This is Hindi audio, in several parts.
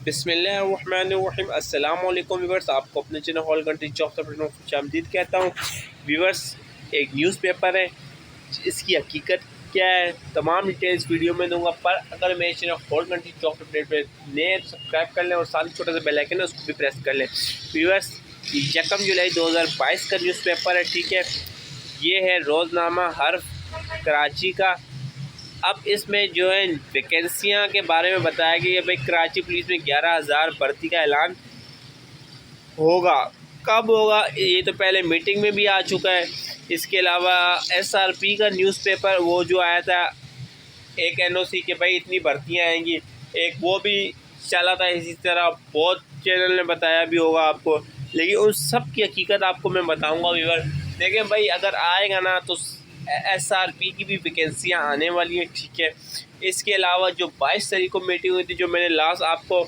बिस्मिल्लाहिर्रहमानिर्रहीम। अस्सलाम वालेकुम व्यूवर्स, आपको अपने channel hall country job support में खुशामदीद कहता हूँ। व्यूवर्स, एक न्यूज़पेपर है, इसकी हकीकत क्या है तमाम डिटेल्स वीडियो में दूंगा। पर अगर मेरे channel hall country job support पे नए सब्सक्राइब कर लें और साथ ही छोटा सा बेल आइकन है उसको भी प्रेस कर लें। व्यूवर्स, 1 जुलाई 2022 का न्यूज़पेपर है, ठीक है। ये है रोज़नामा हर्फ कराची का। अब इसमें जो है वैकेंसियाँ के बारे में बताया गया है। भाई, कराची पुलिस में 11,000 भर्ती का ऐलान होगा। कब होगा ये तो पहले मीटिंग में भी आ चुका है। इसके अलावा एसआरपी का न्यूज़पेपर वो जो आया था, एक एनओसी के भाई इतनी भर्तियाँ आएंगी, एक वो भी चला था। इसी तरह बहुत चैनल ने बताया भी होगा आपको, लेकिन उन सब की हकीकत आपको मैं बताऊंगा व्यूअर। देखिए भाई, अगर आएगा ना तो एसआरपी की भी वैकेंसियाँ आने वाली हैं, ठीक है। इसके अलावा जो 22 तारीख को मीटिंग हुई थी, जो मैंने लास्ट आपको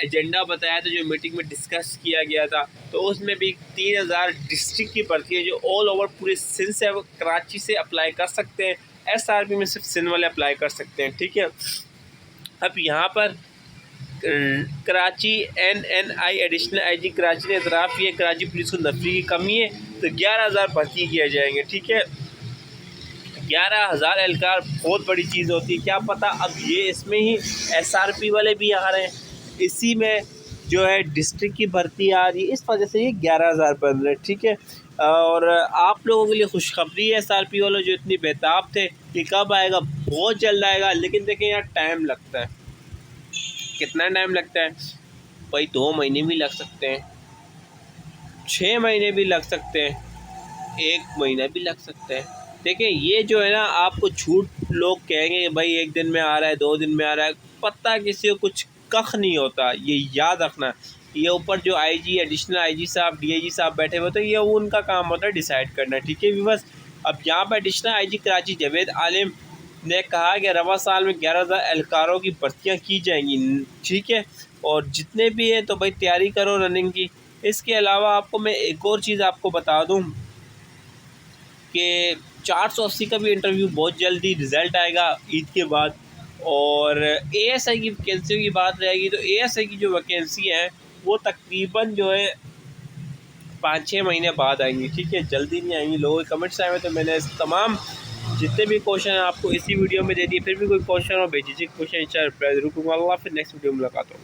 एजेंडा बताया था, जो मीटिंग में डिस्कस किया गया था, तो उसमें भी 3,000 डिस्ट्रिक्ट की भर्ती है जो ऑल ओवर पूरे सिंध से कराची से अप्लाई कर सकते हैं। एसआरपी में सिर्फ सिंध वाले अप्लाई कर सकते हैं, ठीक है। अब यहाँ पर Karachi NNI additional IG Karachi ने इतराफ़ किया कराची पुलिस को नफरी की कमी है, तो 11,000 भर्ती किए जाएंगे, ठीक है। 11,000 एहलकार बहुत बड़ी चीज़ होती है, क्या पता अब ये इसमें ही एसआरपी वाले भी आ रहे हैं, इसी में जो है डिस्ट्रिक्ट की भर्ती आ रही है, इस वजह से ये 11,000 बन रहे हैं, ठीक है। और आप लोगों के लिए खुशखबरी है, एसआरपी वालों जो इतनी बेताब थे कि कब आएगा, बहुत जल्द आएगा। लेकिन देखें यार, टाइम लगता है। कितना टाइम लगता है भाई? 2 महीने भी लग सकते हैं, 6 महीने भी लग सकते हैं, 1 महीना भी लग सकता है। देखिए, ये जो है ना, आपको झूठ लोग कहेंगे कि भाई 1 दिन में आ रहा है, 2 दिन में आ रहा है, पता किसी को कुछ कख नहीं होता, ये याद रखना। ये ऊपर जो आईजी, एडिशनल आईजी साहब, डीआईजी साहब बैठे हुए, तो ये उनका काम होता है डिसाइड करना, ठीक है बस। अब यहाँ पर एडिशनल आईजी कराची जावेद आलिम ने कहा कि रवा साल में 11,000 एहलकारों की भर्तियाँ की जाएंगी, ठीक है। और जितने भी हैं तो भाई तैयारी करो रनिंग की। इसके अलावा आपको मैं एक और चीज़ आपको बता दूं कि 480 का भी इंटरव्यू बहुत जल्दी रिज़ल्ट आएगा ईद के बाद। और एएसआई की वैकेंसी की बात रहेगी, तो एएसआई की जो वैकेंसी है वो तकरीबन जो है 5-6 महीने बाद आएंगी, ठीक है, जल्दी नहीं आएंगी। लोगों के कमेंट्स आए हुए, तो मैंने तमाम जितने भी क्वेश्चन हैं आपको इसी वीडियो में दे दिए। फिर भी कोई क्वेश्चन हो भेजिए, क्वेश्चन इंशाल्लाह रिप्लाई जरूर दूंगा। अल्लाह, फिर नेक्स्ट वीडियो में मुलाकात होगी।